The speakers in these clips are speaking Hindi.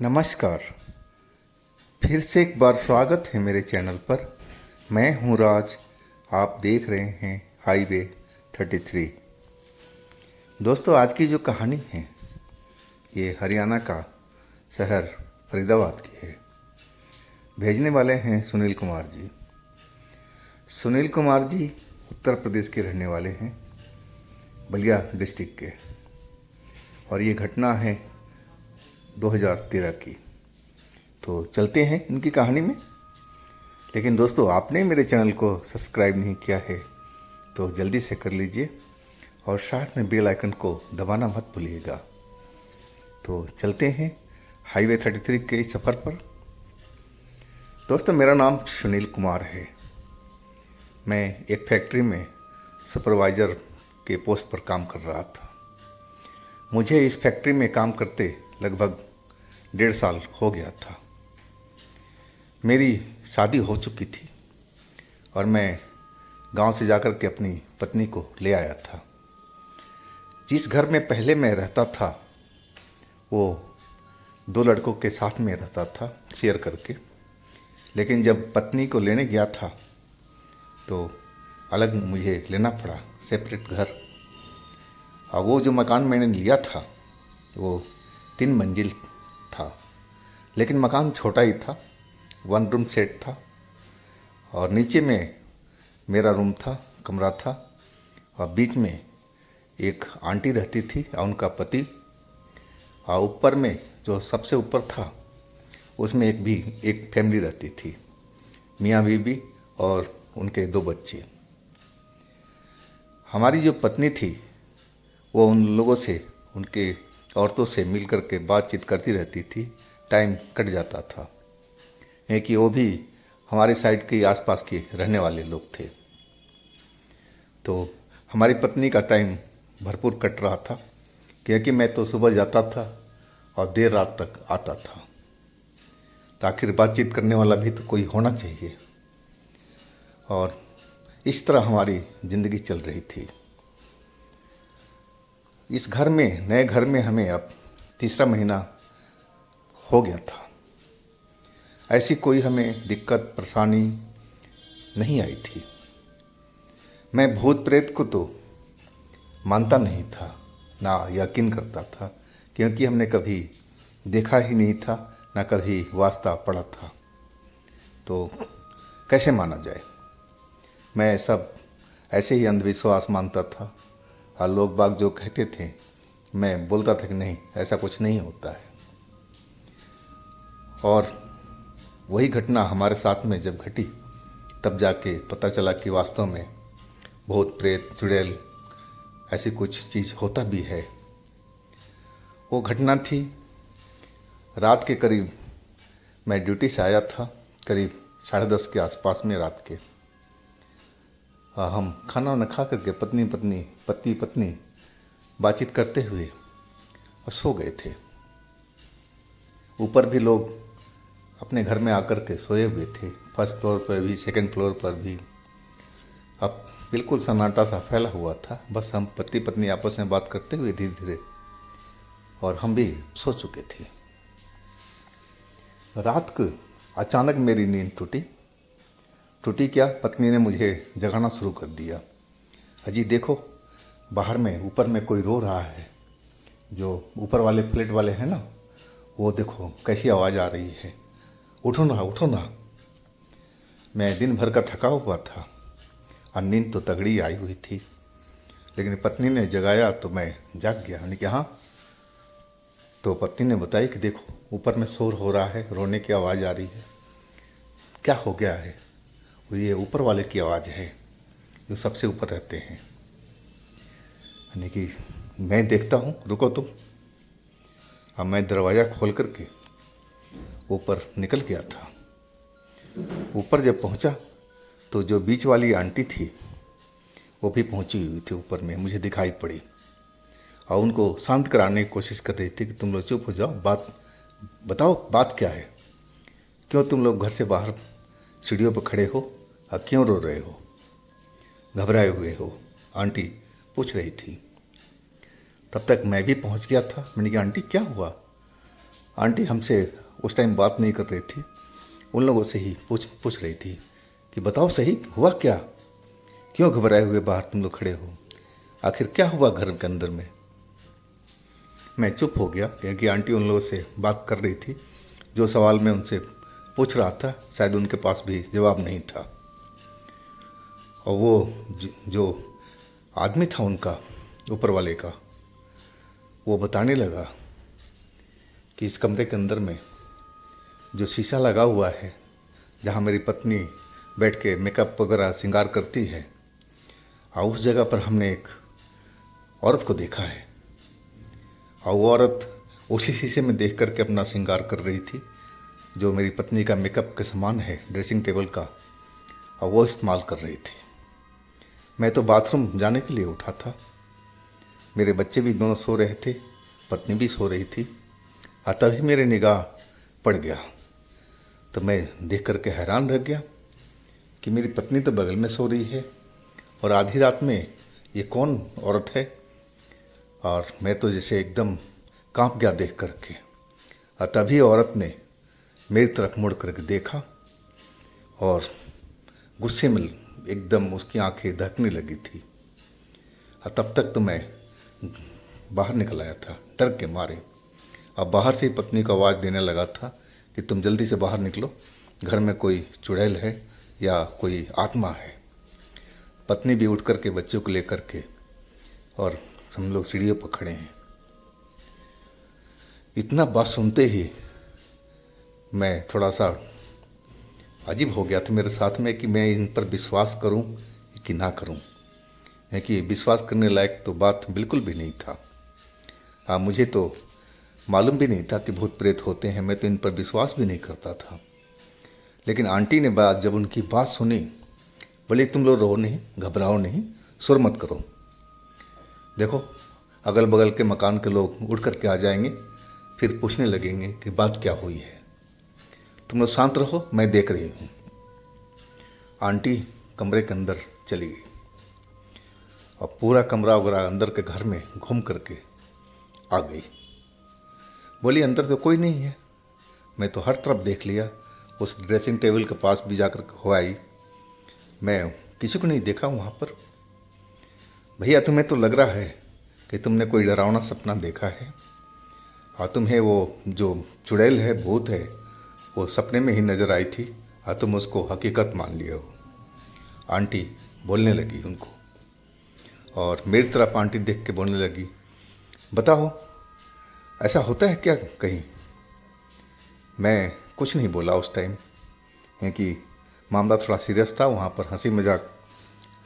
नमस्कार। फिर से एक बार स्वागत है मेरे चैनल पर। मैं हूं राज। आप देख रहे हैं हाईवे 33। दोस्तों, आज की जो कहानी है ये हरियाणा का शहर फरीदाबाद की है। भेजने वाले हैं सुनील कुमार जी। सुनील कुमार जी उत्तर प्रदेश के रहने वाले हैं, बलिया डिस्ट्रिक्ट के। और ये घटना है 2013 की। तो चलते हैं इनकी कहानी में। लेकिन दोस्तों, आपने मेरे चैनल को सब्सक्राइब नहीं किया है तो जल्दी से कर लीजिए और साथ में बेल आइकन को दबाना मत भूलिएगा। तो चलते हैं हाईवे 33 के इस सफ़र पर। दोस्तों, मेरा नाम सुनील कुमार है। मैं एक फैक्ट्री में सुपरवाइज़र के पोस्ट पर काम कर रहा था। मुझे इस फैक्ट्री में काम करते लगभग 1.5 साल हो गया था। मेरी शादी हो चुकी थी और मैं गांव से जाकर के अपनी पत्नी को ले आया था। जिस घर में पहले मैं रहता था वो 2 लड़कों के साथ में रहता था, शेयर करके। लेकिन जब पत्नी को लेने गया था तो अलग मुझे लेना पड़ा, सेपरेट घर। और वो जो मकान मैंने लिया था वो 3 मंजिल था, लेकिन मकान छोटा ही था। 1 रूम सेट था और नीचे में मेरा रूम था, कमरा था। और बीच में एक आंटी रहती थी और उनका पति। और ऊपर में जो सबसे ऊपर था उसमें एक फैमिली रहती थी, मियाँ बीबी और उनके 2 बच्चे। हमारी जो पत्नी थी वो उन लोगों से, उनके औरतों से मिल कर के बातचीत करती रहती थी। टाइम कट जाता था, है कि वो भी हमारे साइड के आसपास के रहने वाले लोग थे। तो हमारी पत्नी का टाइम भरपूर कट रहा था, क्योंकि मैं तो सुबह जाता था और देर रात तक आता था। तो आखिर बातचीत करने वाला भी तो कोई होना चाहिए। और इस तरह हमारी ज़िंदगी चल रही थी। इस घर में, नए घर में हमें अब 3रा महीना हो गया था। ऐसी कोई हमें दिक्कत परेशानी नहीं आई थी। मैं भूत प्रेत को तो मानता नहीं था, ना यकीन करता था, क्योंकि हमने कभी देखा ही नहीं था, ना कभी वास्ता पड़ा था। तो कैसे माना जाए। मैं सब ऐसे ही अंधविश्वास मानता था। और लोग बाग जो कहते थे मैं बोलता था कि नहीं, ऐसा कुछ नहीं होता है। और वही घटना हमारे साथ में जब घटी तब जाके पता चला कि वास्तव में भूत प्रेत चुड़ैल ऐसी कुछ चीज़ होता भी है। वो घटना थी रात के करीब, मैं ड्यूटी से आया था करीब 10:30 के आसपास में रात के। हम खाना वाना खा करके पति पत्नी बातचीत करते हुए और सो गए थे। ऊपर भी लोग अपने घर में आकर के सोए हुए थे, 1st फ्लोर पर भी, 2nd फ्लोर पर भी। अब बिल्कुल सन्नाटा सा फैला हुआ था। बस हम पति पत्नी आपस में बात करते हुए धीरे धीरे, और हम भी सो चुके थे। रात को अचानक मेरी नींद टूटी क्या, पत्नी ने मुझे जगाना शुरू कर दिया। अजी देखो, बाहर में ऊपर में कोई रो रहा है। जो ऊपर वाले फ्लैट वाले हैं ना, वो देखो कैसी आवाज़ आ रही है। उठो ना। मैं दिन भर का थका हुआ था और नींद तो तगड़ी आई हुई थी, लेकिन पत्नी ने जगाया तो मैं जाग गया। मैंने कहा हाँ। तो पत्नी ने बताया कि देखो ऊपर में शोर हो रहा है, रोने की आवाज़ आ रही है। क्या हो गया है? ये ऊपर वाले की आवाज़ है, जो सबसे ऊपर रहते हैं। यानी कि मैं देखता हूँ, रुको तुम। अब मैं दरवाज़ा खोल करके ऊपर निकल गया था। ऊपर जब पहुँचा तो जो बीच वाली आंटी थी वो भी पहुँची हुई थी ऊपर में, मुझे दिखाई पड़ी। और उनको शांत कराने की कोशिश कर रही थी कि तुम लोग चुप हो जाओ, बात बताओ, बात क्या है, क्यों तुम लोग घर से बाहर सीढ़ियों पर खड़े हो और क्यों रो रहे हो, घबराए हुए हो, आंटी पूछ रही थी। तब तक मैं भी पहुंच गया था। मैंने कहा आंटी क्या हुआ? आंटी हमसे उस टाइम बात नहीं कर रही थी, उन लोगों से ही पूछ रही थी कि बताओ सही हुआ क्या, क्यों घबराए हुए बाहर तुम लोग खड़े हो, आखिर क्या हुआ घर के अंदर में। मैं चुप हो गया क्योंकि आंटी उन लोगों से बात कर रही थी। जो सवाल मैं उनसे पूछ रहा था शायद उनके पास भी जवाब नहीं था। और वो जो आदमी था उनका, ऊपर वाले का, वो बताने लगा कि इस कमरे के अंदर में जो शीशा लगा हुआ है, जहाँ मेरी पत्नी बैठ के मेकअप वगैरह श्रृंगार करती है, और उस जगह पर हमने एक औरत को देखा है। और वो औरत उसी शीशे में देख करके अपना श्रृंगार कर रही थी, जो मेरी पत्नी का मेकअप के सामान है ड्रेसिंग टेबल का, और वो इस्तेमाल कर रही थी। मैं तो बाथरूम जाने के लिए उठा था, मेरे बच्चे भी दोनों सो रहे थे, पत्नी भी सो रही थी, और तभी मेरे निगाह पड़ गया। तो मैं देख करके हैरान रह गया कि मेरी पत्नी तो बगल में सो रही है और आधी रात में ये कौन औरत है। और मैं तो जैसे एकदम कांप गया देख करके। और तभी औरत ने मेरी तरफ मुड़ करके देखा और गुस्से में एकदम उसकी आंखें धकने लगी थी। और तब तक तो मैं बाहर निकल आया था डर के मारे। अब बाहर से ही पत्नी को आवाज़ देने लगा था कि तुम जल्दी से बाहर निकलो, घर में कोई चुड़ैल है या कोई आत्मा है। पत्नी भी उठ करके बच्चों को लेकर के, और हम लोग सीढ़ियों पर खड़े हैं। इतना बात सुनते ही मैं थोड़ा सा अजीब हो गया था मेरे साथ में कि मैं इन पर विश्वास करूं कि ना करूं। है कि विश्वास करने लायक तो बात बिल्कुल भी नहीं था। हाँ, मुझे तो मालूम भी नहीं था कि भूत प्रेत होते हैं, मैं तो इन पर विश्वास भी नहीं करता था। लेकिन आंटी ने जब उनकी बात सुनी, बोले तुम लोग रो नहीं, घबराओ नहीं, सुर मत करो, देखो अगल बगल के मकान के लोग उठ करके आ जाएंगे, फिर पूछने लगेंगे कि बात क्या हुई है, तुम लोग शांत रहो, मैं देख रही हूँ। आंटी कमरे के अंदर चली गई और पूरा कमरा वगैरह अंदर के घर में घूम करके आ गई। बोली अंदर तो कोई नहीं है। मैं तो हर तरफ देख लिया, उस ड्रेसिंग टेबल के पास भी जाकर हो आई, मैं किसी को नहीं देखा वहाँ पर। भैया तुम्हें तो लग रहा है कि तुमने कोई डरावना सपना देखा है, और तुम्हें वो जो चुड़ैल है, भूत है, वो सपने में ही नज़र आई थी, और तुम उसको हकीकत मान लिए हो। आंटी बोलने लगी उनको, और मेरी तरफ आंटी देख के बोलने लगी, बताओ ऐसा होता है क्या कहीं। मैं कुछ नहीं बोला उस टाइम, क्योंकि मामला थोड़ा सीरियस था, वहाँ पर हंसी मजाक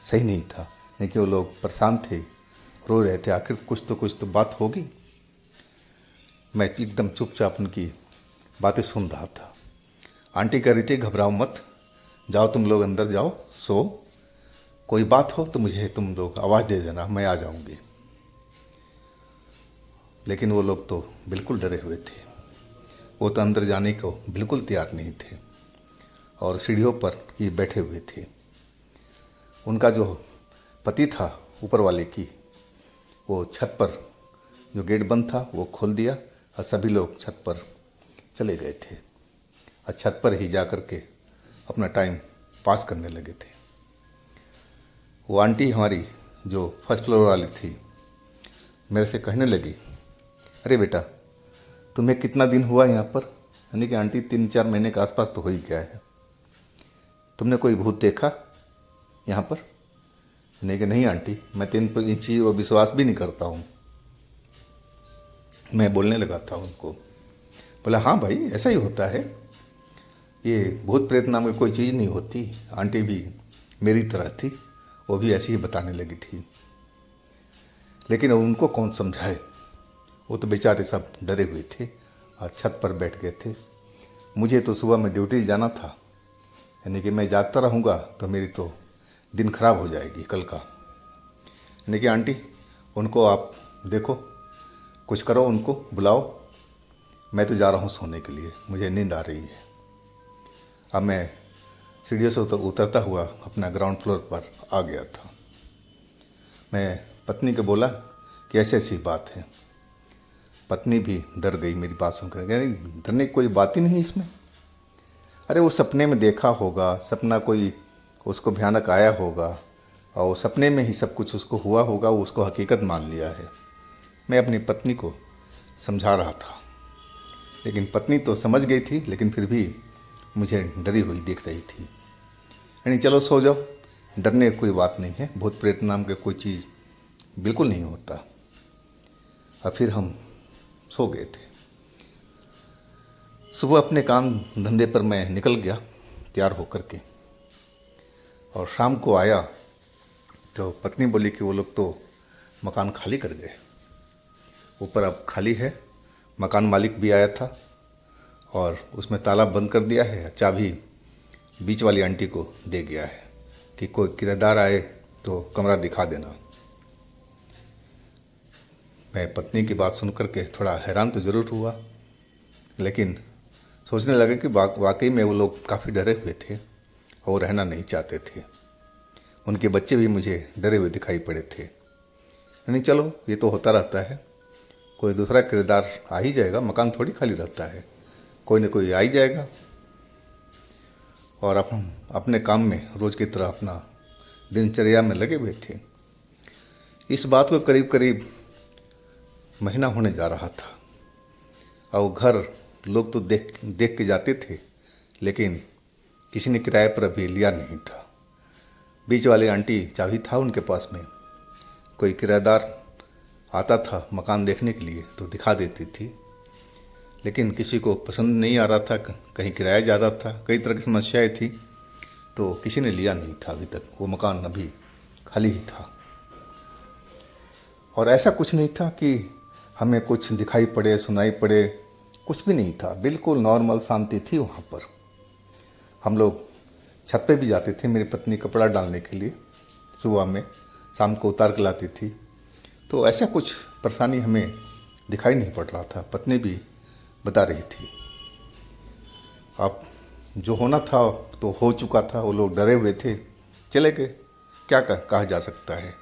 सही नहीं था, क्योंकि वो लोग परेशान थे, रो रहे थे, आखिर कुछ तो बात होगी। मैं एकदम चुपचाप उनकी बातें सुन रहा था। आंटी कह रही थी घबराओ मत, जाओ तुम लोग अंदर जाओ, सो कोई बात हो तो मुझे तुम लोग आवाज़ दे देना, मैं आ जाऊंगी। लेकिन वो लोग तो बिल्कुल डरे हुए थे, वो तो अंदर जाने को बिल्कुल तैयार नहीं थे और सीढ़ियों पर ही बैठे हुए थे। उनका जो पति था ऊपर वाले की, वो छत पर जो गेट बंद था वो खोल दिया और सभी लोग छत पर चले गए थे, और छत पर ही जा कर के अपना टाइम पास करने लगे थे। वो आंटी हमारी जो फर्स्ट फ्लोर वाली थी, मेरे से कहने लगी, अरे बेटा तुम्हें कितना दिन हुआ यहाँ पर। यानी कि आंटी 3-4 महीने के आसपास तो हो ही गया है। तुमने कोई भूत देखा यहाँ पर। नहीं कि नहीं आंटी, मैं तो इन चीज़ों पर विश्वास भी नहीं करता हूँ। मैं बोलने लगा था उनको, बोला हाँ भाई ऐसा ही होता है, ये भूत प्रेत नाम की कोई चीज़ नहीं होती। आंटी भी मेरी तरह थी, वो भी ऐसी ही बताने लगी थी। लेकिन उनको कौन समझाए, वो तो बेचारे सब डरे हुए थे और छत पर बैठ गए थे। मुझे तो सुबह में ड्यूटी जाना था, यानी कि मैं जागता रहूँगा तो मेरी तो दिन खराब हो जाएगी कल का। यानी कि आंटी उनको आप देखो, कुछ करो, उनको बुलाओ, मैं तो जा रहा हूँ सोने के लिए, मुझे नींद आ रही है। अब मैं सीढ़ियों से उतरता हुआ अपना ग्राउंड फ्लोर पर आ गया था। मैं पत्नी को बोला कि ऐसी ऐसी बात है। पत्नी भी डर गई मेरी बात सुनकर। यानी डरने की कोई बात ही नहीं इसमें। अरे वो सपने में देखा होगा, सपना कोई उसको भयानक आया होगा और सपने में ही सब कुछ उसको हुआ होगा, वो उसको हकीकत मान लिया है। मैं अपनी पत्नी को समझा रहा था, लेकिन पत्नी तो समझ गई थी, लेकिन फिर भी मुझे डरी हुई दिख रही थी। यानी चलो सो जाओ, डरने की कोई बात नहीं है, भूत प्रेत नाम के कोई चीज़ बिल्कुल नहीं होता। और फिर हम सो गए थे। सुबह अपने काम धंधे पर मैं निकल गया तैयार होकर के, और शाम को आया तो पत्नी बोली कि वो लोग तो मकान खाली कर गए, ऊपर अब खाली है। मकान मालिक भी आया था और उसमें ताला बंद कर दिया है, चाबी बीच वाली आंटी को दे गया है कि कोई किराएदार आए तो कमरा दिखा देना। मैं पत्नी की बात सुन कर के थोड़ा हैरान तो ज़रूर हुआ, लेकिन सोचने लगे कि वाकई में वो लोग काफ़ी डरे हुए थे और रहना नहीं चाहते थे। उनके बच्चे भी मुझे डरे हुए दिखाई पड़े थे। नहीं चलो, ये तो होता रहता है, कोई दूसरा किराएदार आ ही जाएगा, मकान थोड़ी खाली रहता है, कोई न कोई आ ही जाएगा। और अब हम अपने काम में रोज़ की तरह अपना दिनचर्या में लगे हुए थे। इस बात को करीब करीब महीना होने जा रहा था, और घर लोग तो देख देख के जाते थे, लेकिन किसी ने किराए पर अभी लिया नहीं था। बीच वाली आंटी चाबी था उनके पास में, कोई किराएदार आता था मकान देखने के लिए तो दिखा देती थी, लेकिन किसी को पसंद नहीं आ रहा था, कहीं किराया ज़्यादा था, कई तरह की समस्याएं थी, तो किसी ने लिया नहीं था अभी तक। वो मकान अभी खाली ही था। और ऐसा कुछ नहीं था कि हमें कुछ दिखाई पड़े, सुनाई पड़े, कुछ भी नहीं था, बिल्कुल नॉर्मल शांति थी वहाँ पर। हम लोग छत पे भी जाते थे, मेरी पत्नी कपड़ा डालने के लिए सुबह में, शाम को उतार के लाती थी, तो ऐसा कुछ परेशानी हमें दिखाई नहीं पड़ रहा था। पत्नी भी बता रही थी। अब जो होना था तो हो चुका था, वो लोग डरे हुए थे, चले गए, क्या कहा जा सकता है।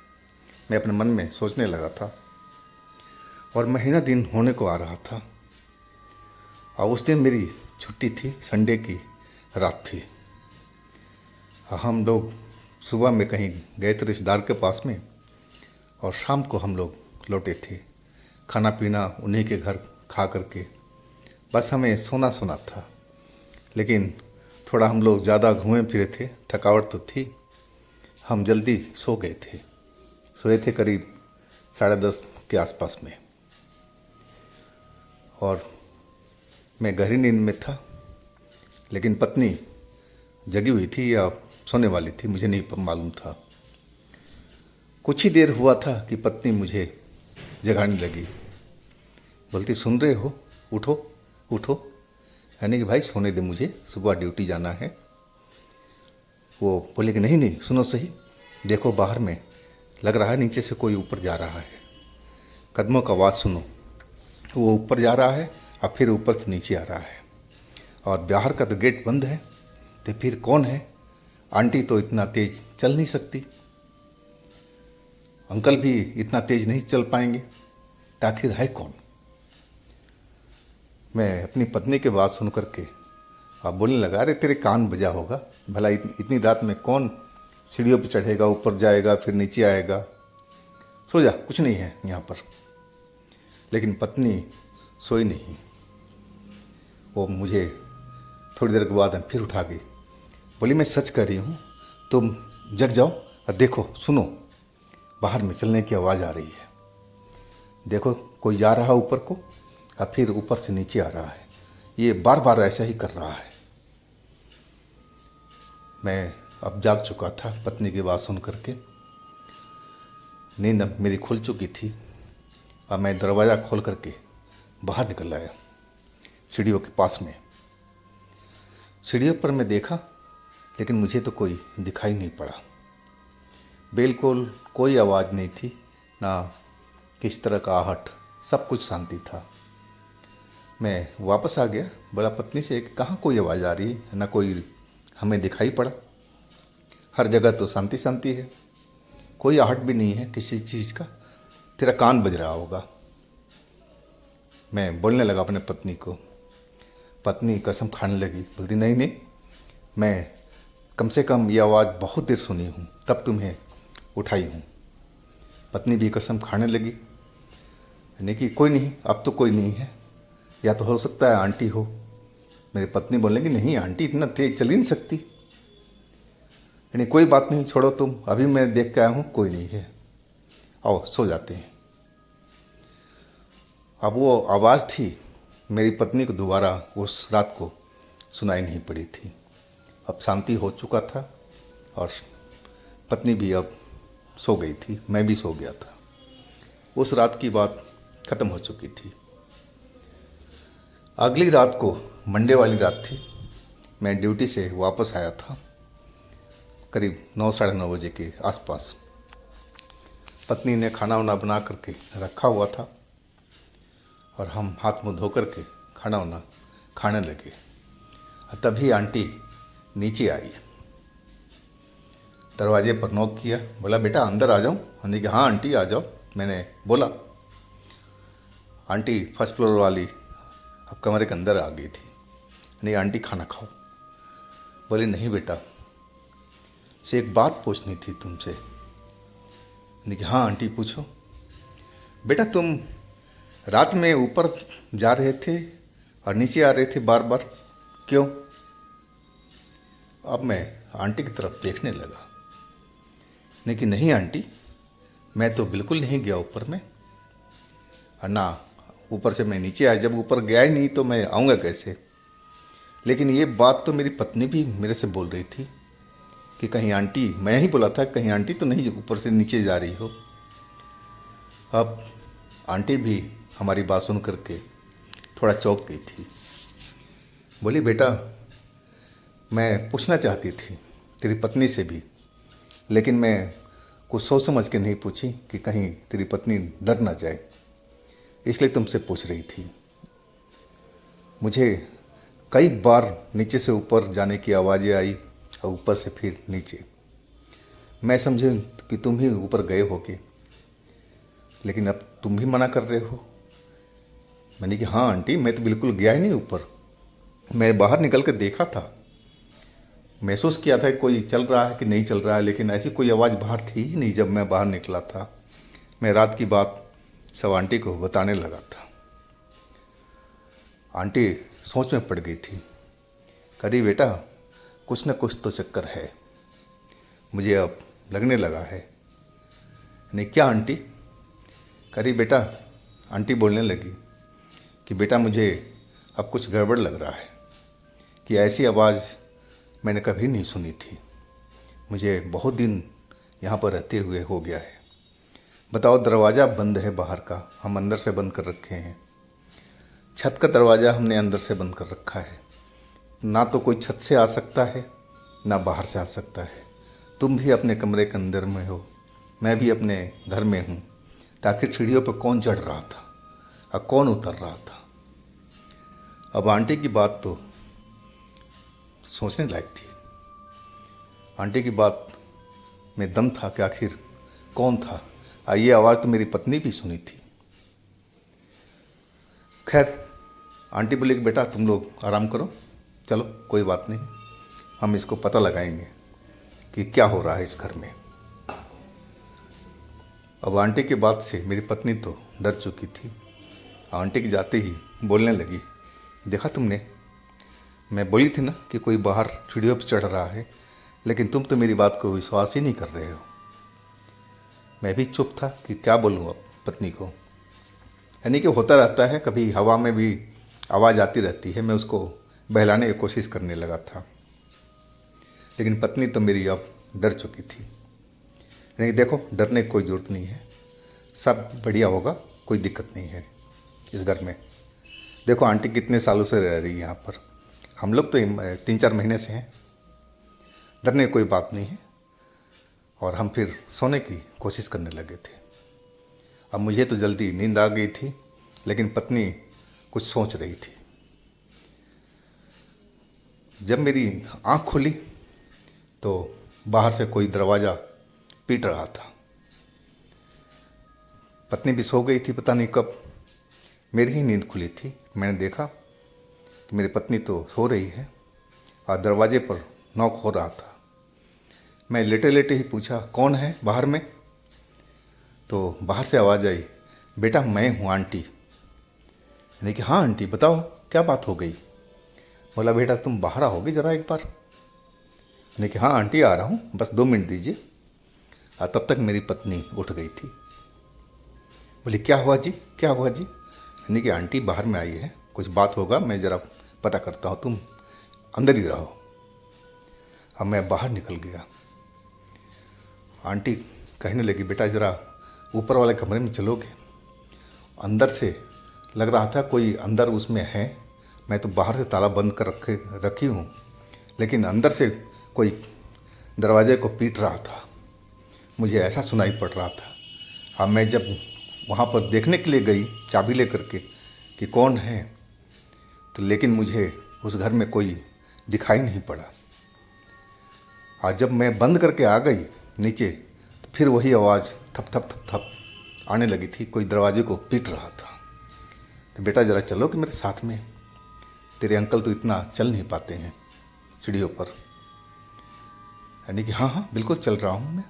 मैं अपने मन में सोचने लगा था, और महीना दिन होने को आ रहा था, और उस दिन मेरी छुट्टी थी, संडे की रात थी। हम लोग सुबह में कहीं गए थे रिश्तेदार के पास में, और शाम को हम लोग लौटे थे, खाना पीना उन्हीं के घर खा करके बस हमें सोना सोना था। लेकिन थोड़ा हम लोग ज़्यादा घूमे फिरे थे, थकावट तो थी, हम जल्दी सो गए थे। सोए थे करीब 10:30 के आसपास में, और मैं गहरी नींद में था, लेकिन पत्नी जगी हुई थी या सोने वाली थी, मुझे नहीं मालूम था। कुछ ही देर हुआ था कि पत्नी मुझे जगाने लगी, बोलती सुन रहे हो, उठो उठो। यानी कि भाई सोने दे, मुझे सुबह ड्यूटी जाना है। वो बोले कि नहीं नहीं, सुनो सही, देखो बाहर में लग रहा है नीचे से कोई ऊपर जा रहा है, कदमों का आवाज़ सुनो। वो ऊपर जा रहा है और फिर ऊपर से नीचे आ रहा है, और बाहर का तो गेट बंद है, तो फिर कौन है? आंटी तो इतना तेज चल नहीं सकती, अंकल भी इतना तेज नहीं चल पाएंगे, तो आखिर है कौन? मैं अपनी पत्नी की बात सुन करके अब बोलने लगा, अरे तेरे कान बजा होगा, भला इतनी रात में कौन सीढ़ियों पर चढ़ेगा, ऊपर जाएगा फिर नीचे आएगा, सो जा, कुछ नहीं है यहाँ पर। लेकिन पत्नी सोई नहीं, वो मुझे थोड़ी देर के बाद फिर उठा गई, बोली मैं सच कह रही हूँ, तुम जग जाओ और देखो, सुनो, बाहर में चलने की आवाज़ आ रही है, देखो कोई जा रहा है ऊपर को और फिर ऊपर से नीचे आ रहा है, ये बार बार ऐसा ही कर रहा है। मैं अब जाग चुका था पत्नी की बात सुन करके, नींद मेरी खुल चुकी थी, और मैं दरवाज़ा खोल करके बाहर निकल आया सीढ़ियों के पास में। सीढ़ियों पर मैं देखा, लेकिन मुझे तो कोई दिखाई नहीं पड़ा, बिल्कुल कोई आवाज़ नहीं थी, ना किस तरह का आहट, सब कुछ शांति था। मैं वापस आ गया, बोला पत्नी से कि कहाँ कोई आवाज़ आ रही है, ना कोई हमें दिखाई पड़ा, हर जगह तो शांति शांति है, कोई आहट भी नहीं है किसी चीज़ का, तेरा कान बज रहा होगा। मैं बोलने लगा अपने पत्नी को। पत्नी कसम खाने लगी, बोलती नहीं नहीं, मैं कम से कम ये आवाज़ बहुत देर सुनी हूँ, तब तुम्हें उठाई हूँ। पत्नी भी कसम खाने लगी, यानी कि कोई नहीं, अब तो कोई नहीं है, या तो हो सकता है आंटी हो। मेरी पत्नी बोलने लगी नहीं, आंटी इतना तेज चल ही नहीं सकती। यानी कोई बात नहीं, छोड़ो तुम, अभी मैं देख के आया हूँ, कोई नहीं है, आओ सो जाते हैं। अब वो आवाज़ थी, मेरी पत्नी को दोबारा उस रात को सुनाई नहीं पड़ी थी। अब शांति हो चुका था और पत्नी भी अब सो गई थी, मैं भी सो गया था। उस रात की बात ख़त्म हो चुकी थी। अगली रात को, मंडे वाली रात थी, मैं ड्यूटी से वापस आया था करीब 9 साढ़े 9 बजे के आसपास। पत्नी ने खाना वाना बना करके रखा हुआ था और हम हाथ मुंह धो करके खाना वाना खाने लगे। तभी आंटी नीचे आई, दरवाजे पर नॉक किया, बोला बेटा अंदर आ जाऊँ। हमने कहा हाँ आंटी आ जाओ। मैंने बोला, आंटी फर्स्ट फ्लोर वाली अब कमरे के अंदर आ गई थी। नहीं आंटी खाना खाओ। बोली नहीं बेटा, से एक बात पूछनी थी तुमसे। मैंने कहा हाँ आंटी पूछो। बेटा तुम रात में ऊपर जा रहे थे और नीचे आ रहे थे बार बार, क्यों? अब मैं आंटी की तरफ देखने लगा। लेकिन नहीं आंटी, मैं तो बिल्कुल नहीं गया ऊपर में, और ना ऊपर से मैं नीचे आया। जब ऊपर गया ही नहीं तो मैं आऊँगा कैसे? लेकिन ये बात तो मेरी पत्नी भी मेरे से बोल रही थी कि कहीं आंटी, मैं ही बोला था कहीं आंटी तो नहीं ऊपर से नीचे जा रही हो। अब आंटी भी हमारी बात सुन करके थोड़ा चौंक गई थी। बोली बेटा, मैं पूछना चाहती थी तेरी पत्नी से भी, लेकिन मैं कुछ सोच समझ के नहीं पूछी कि कहीं तेरी पत्नी डर ना जाए, इसलिए तुमसे पूछ रही थी। मुझे कई बार नीचे से ऊपर जाने की आवाज़ें आई और ऊपर से फिर नीचे। मैं समझे कि तुम ही ऊपर गए होगे, लेकिन अब तुम भी मना कर रहे हो। मैंने कहा हाँ आंटी, मैं तो बिल्कुल गया ही नहीं ऊपर। मैं बाहर निकल कर देखा था, महसूस किया था कि कोई चल रहा है कि नहीं चल रहा है, लेकिन ऐसी कोई आवाज़ बाहर थी ही नहीं जब मैं बाहर निकला था। मैं रात की बात सब आंटी को बताने लगा था। आंटी सोच में पड़ गई थी। करी बेटा, कुछ न कुछ तो चक्कर है, मुझे अब लगने लगा है। नहीं क्या आंटी? करी बेटा, आंटी बोलने लगी कि बेटा मुझे अब कुछ गड़बड़ लग रहा है, कि ऐसी आवाज़ मैंने कभी नहीं सुनी थी। मुझे बहुत दिन यहाँ पर रहते हुए हो गया है। बताओ, दरवाज़ा बंद है बाहर का, हम अंदर से बंद कर रखे हैं। छत का दरवाज़ा हमने अंदर से बंद कर रखा है, ना तो कोई छत से आ सकता है ना बाहर से आ सकता है। तुम भी अपने कमरे के अंदर में हो, मैं भी अपने घर में हूँ। ताकि सीढ़ियों पर कौन चढ़ रहा था और कौन उतर रहा था? अब आंटी की बात तो सोचने लायक थी। आंटी की बात में दम था कि आखिर कौन था। ये आवाज़ तो मेरी पत्नी भी सुनी थी। खैर, आंटी बोली कि बेटा तुम लोग आराम करो, चलो कोई बात नहीं, हम इसको पता लगाएंगे कि क्या हो रहा है इस घर में। अब आंटी की बात से मेरी पत्नी तो डर चुकी थी। आंटी के जाते ही बोलने लगी, देखा तुमने, मैं बोली थी ना कि कोई बाहर सीढ़ियों पर चढ़ रहा है, लेकिन तुम तो मेरी बात को विश्वास ही नहीं कर रहे हो। मैं भी चुप था कि क्या बोलूँ अब पत्नी को। यानी कि होता रहता है, कभी हवा में भी आवाज़ आती रहती है, मैं उसको बहलाने की कोशिश करने लगा था। लेकिन पत्नी तो मेरी अब डर चुकी थी। यानी देखो, डरने की कोई ज़रूरत नहीं है, सब बढ़िया होगा, कोई दिक्कत नहीं है इस घर में। देखो आंटी कितने सालों से रह रही है यहाँ पर, हम लोग तो 3-4 महीने से हैं, डरने की कोई बात नहीं है। और हम फिर सोने की कोशिश करने लगे थे। अब मुझे तो जल्दी नींद आ गई थी, लेकिन पत्नी कुछ सोच रही थी। जब मेरी आँख खुली तो बाहर से कोई दरवाज़ा पीट रहा था। पत्नी भी सो गई थी पता नहीं कब, मेरी ही नींद खुली थी। मैंने देखा कि मेरी पत्नी तो सो रही है और दरवाजे पर नॉक हो रहा था। मैं लेटे लेटे ही पूछा, कौन है बाहर में? तो बाहर से आवाज़ आई, बेटा मैं हूँ आंटी। मैंने कि हाँ आंटी बताओ क्या बात हो गई? बोला, बेटा तुम बाहर आओगे ज़रा एक बार? मैंने कि हाँ आंटी आ रहा हूँ, बस 2 मिनट दीजिए। और तब तक मेरी पत्नी उठ गई थी। बोली, क्या हुआ जी, क्या हुआ जी? मैंने कि आंटी बाहर में आई है, कुछ बात होगा, मैं ज़रा पता करता हूँ, तुम अंदर ही रहो। अब मैं बाहर निकल गया। आंटी कहने लगी, बेटा ज़रा ऊपर वाले कमरे में चलोगे? अंदर से लग रहा था कोई अंदर उसमें है। मैं तो बाहर से ताला बंद कर रखी हूँ, लेकिन अंदर से कोई दरवाजे को पीट रहा था। मुझे ऐसा सुनाई पड़ रहा था। अब मैं जब वहाँ पर देखने के लिए गई चाबी लेकर के कि कौन है, तो लेकिन मुझे उस घर में कोई दिखाई नहीं पड़ा। और जब मैं बंद करके आ गई नीचे, तो फिर वही आवाज़ थप थप थप थप आने लगी थी, कोई दरवाजे को पीट रहा था। तो बेटा ज़रा चलो कि मेरे साथ में, तेरे अंकल तो इतना चल नहीं पाते हैं सीढ़ियों पर। यानी कि हाँ हाँ बिल्कुल चल रहा हूँ मैं।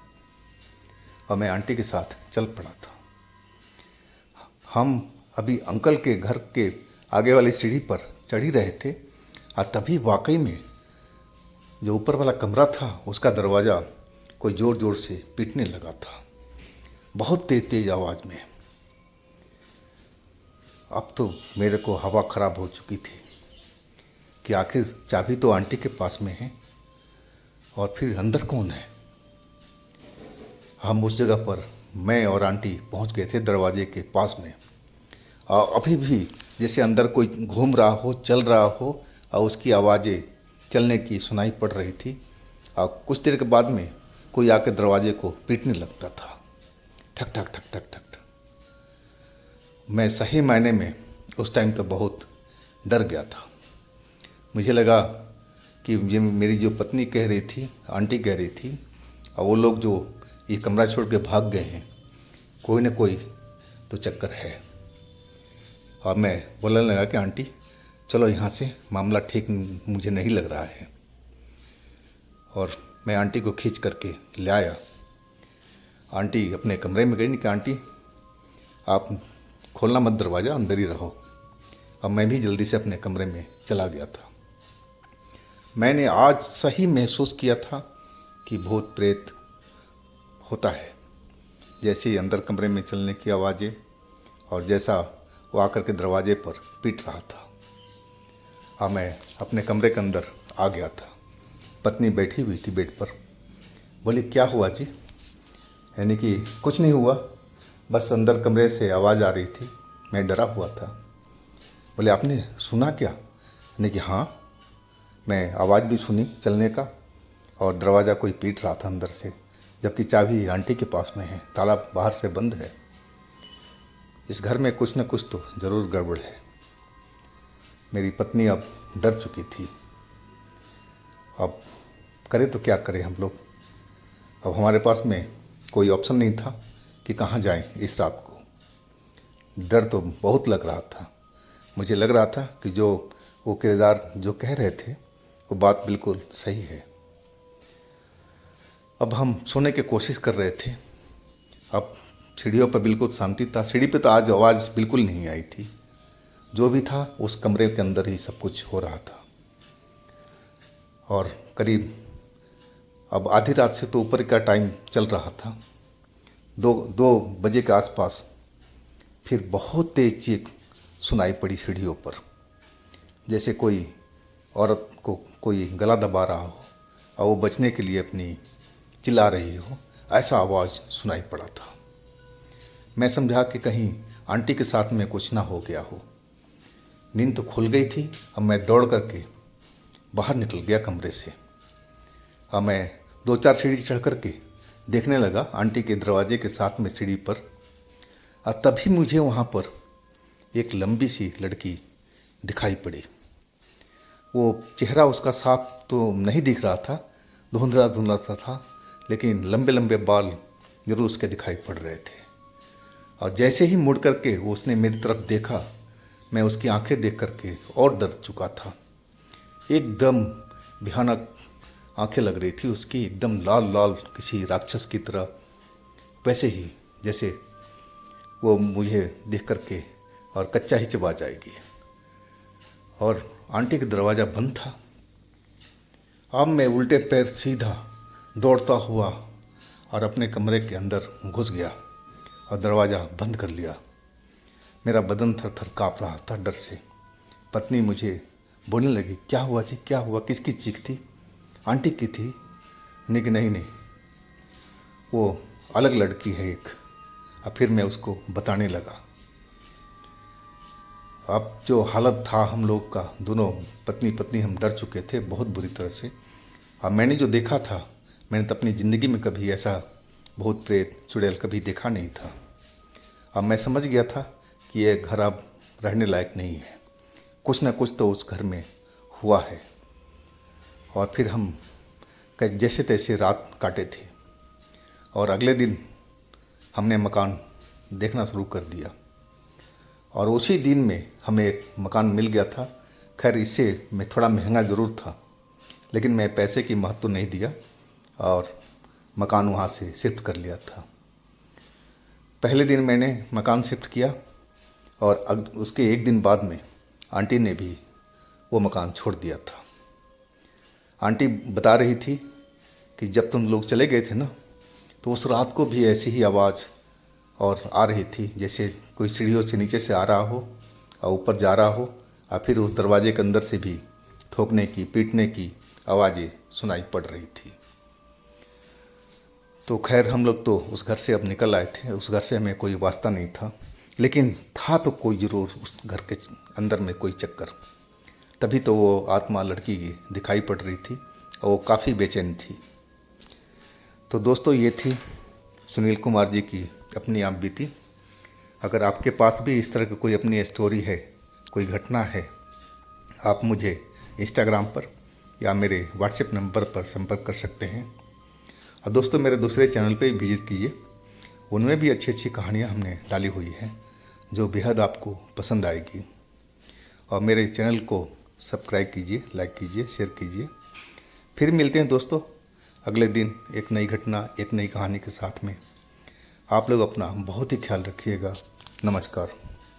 और मैं आंटी के साथ चल पड़ा था। हम अभी अंकल के घर के आगे वाली सीढ़ी पर चढ़ ही रहे थे, और तभी वाकई में जो ऊपर वाला कमरा था उसका दरवाज़ा कोई ज़ोर ज़ोर से पीटने लगा था, बहुत तेज तेज आवाज़ में। अब तो मेरे को हवा ख़राब हो चुकी थी कि आखिर चाबी तो आंटी के पास में है, और फिर अंदर कौन है? हम उस जगह पर मैं और आंटी पहुंच गए थे दरवाजे के पास में, और अभी भी जैसे अंदर कोई घूम रहा हो, चल रहा हो, और उसकी आवाज़ें चलने की सुनाई पड़ रही थी। और कुछ देर के बाद में कोई आकर दरवाजे को पीटने लगता था, ठक ठक ठक ठक ठक। मैं सही मायने में उस टाइम तो बहुत डर गया था। मुझे लगा कि ये मेरी जो पत्नी कह रही थी, आंटी कह रही थी, और वो लोग जो ये कमरा छोड़ के भाग गए हैं, कोई न कोई तो चक्कर है। और मैं बोलने लगा कि आंटी चलो यहाँ से, मामला ठीक मुझे नहीं लग रहा है। और मैं आंटी को खींच करके ले आया। आंटी अपने कमरे में गई, नहीं कि आंटी आप खोलना मत दरवाज़ा, अंदर ही रहो। अब मैं भी जल्दी से अपने कमरे में चला गया था। मैंने आज सही महसूस किया था कि भूत प्रेत होता है, जैसे ही अंदर कमरे में चलने की आवाज़ें, और जैसा वो आकर के दरवाजे पर पीट रहा था। हाँ, मैं अपने कमरे के अंदर आ गया था। पत्नी बैठी हुई थी बेड पर। बोली, क्या हुआ जी? यानी कि कुछ नहीं हुआ, बस अंदर कमरे से आवाज़ आ रही थी, मैं डरा हुआ था। बोले, आपने सुना क्या? यानी कि हाँ, मैं आवाज़ भी सुनी चलने का, और दरवाज़ा कोई पीट रहा था अंदर से, जबकि चाबी आंटी के पास में है, ताला बाहर से बंद है। इस घर में कुछ न कुछ तो ज़रूर गड़बड़ है। मेरी पत्नी अब डर चुकी थी। अब करे तो क्या करें हम लोग? अब हमारे पास में कोई ऑप्शन नहीं था कि कहाँ जाएं इस रात को। डर तो बहुत लग रहा था। मुझे लग रहा था कि जो वो किरदार जो कह रहे थे वो बात बिल्कुल सही है। अब हम सोने की कोशिश कर रहे थे। अब सीढ़ियों पर बिल्कुल शांति था। सीढ़ी पे तो आज आवाज़ बिल्कुल नहीं आई थी। जो भी था उस कमरे के अंदर ही सब कुछ हो रहा था। और करीब अब आधी रात से तो ऊपर का टाइम चल रहा था, 2 बजे के आसपास फिर बहुत तेज चीख सुनाई पड़ी सीढ़ियों पर, जैसे कोई औरत को कोई गला दबा रहा हो और वो बचने के लिए अपनी चिल्ला रही हो, ऐसा आवाज़ सुनाई पड़ा था। मैं समझा कि कहीं आंटी के साथ में कुछ ना हो गया हो। नींद तो खुल गई थी। अब मैं दौड़ करके बाहर निकल गया कमरे से। अब मैं 2-4 सीढ़ी चढ़ करके देखने लगा आंटी के दरवाजे के साथ में सीढ़ी पर, और तभी मुझे वहाँ पर एक लंबी सी लड़की दिखाई पड़ी। वो चेहरा उसका साफ तो नहीं दिख रहा था, धुंधला धुंधला सा था, लेकिन लंबे लंबे बाल जरूर उसके दिखाई पड़ रहे थे। और जैसे ही मुड़ करके वो उसने मेरी तरफ देखा मैं उसकी आंखें देख करके और डर चुका था। एकदम भयानक आंखें लग रही थी उसकी, एकदम लाल लाल किसी राक्षस की तरह, वैसे ही जैसे वो मुझे देख करके और कच्चा ही चबा जाएगी। और आंटी का दरवाज़ा बंद था। अब मैं उल्टे पैर सीधा दौड़ता हुआ और अपने कमरे के अंदर घुस गया और दरवाज़ा बंद कर लिया। मेरा बदन थर थर काँप रहा था डर से। पत्नी मुझे बोलने लगी, क्या हुआ जी, क्या हुआ, किसकी चीख थी? आंटी की थी? नहीं, वो अलग लड़की है एक। और फिर मैं उसको बताने लगा। अब जो हालत था हम लोग का, दोनों पत्नी पत्नी हम डर चुके थे बहुत बुरी तरह से। अब मैंने जो देखा था, मैंने तो अपनी ज़िंदगी में कभी ऐसा भूत प्रेत चुड़ैल कभी देखा नहीं था। अब मैं समझ गया था कि ये घर अब रहने लायक नहीं है, कुछ ना कुछ तो उस घर में हुआ है। और फिर हम जैसे तैसे रात काटे थे और अगले दिन हमने मकान देखना शुरू कर दिया। और उसी दिन में हमें एक मकान मिल गया था। खैर इससे मैं थोड़ा महंगा ज़रूर था, लेकिन मैं पैसे की महत्व नहीं दिया और मकान वहाँ से शिफ्ट कर लिया था। पहले दिन मैंने मकान शिफ्ट किया और उसके एक दिन बाद में आंटी ने भी वो मकान छोड़ दिया था। आंटी बता रही थी कि जब तुम लोग चले गए थे ना, तो उस रात को भी ऐसी ही आवाज़ और आ रही थी, जैसे कोई सीढ़ियों से नीचे से आ रहा हो और ऊपर जा रहा हो, और फिर उस दरवाजे के अंदर से भी ठोकने की पीटने की आवाज़ें सुनाई पड़ रही थी। तो खैर हम लोग तो उस घर से अब निकल आए थे। उस घर से हमें कोई वास्ता नहीं था, लेकिन था तो कोई ज़रूर उस घर के अंदर में कोई चक्कर। तभी तो वो आत्मा लड़की की दिखाई पड़ रही थी और वो काफ़ी बेचैन थी। तो दोस्तों, ये थी सुनील कुमार जी की अपनी आप बीती। अगर आपके पास भी इस तरह की कोई अपनी स्टोरी है, कोई घटना है, आप मुझे इंस्टाग्राम पर या मेरे व्हाट्सएप नंबर पर संपर्क कर सकते हैं। और दोस्तों, मेरे दूसरे चैनल पे विजिट कीजिए, उनमें भी अच्छी अच्छी कहानियाँ हमने डाली हुई हैं जो बेहद आपको पसंद आएगी। और मेरे चैनल को सब्सक्राइब कीजिए, लाइक कीजिए, शेयर कीजिए। फिर मिलते हैं दोस्तों अगले दिन एक नई घटना, एक नई कहानी के साथ में। आप लोग अपना बहुत ही ख्याल रखिएगा। नमस्कार।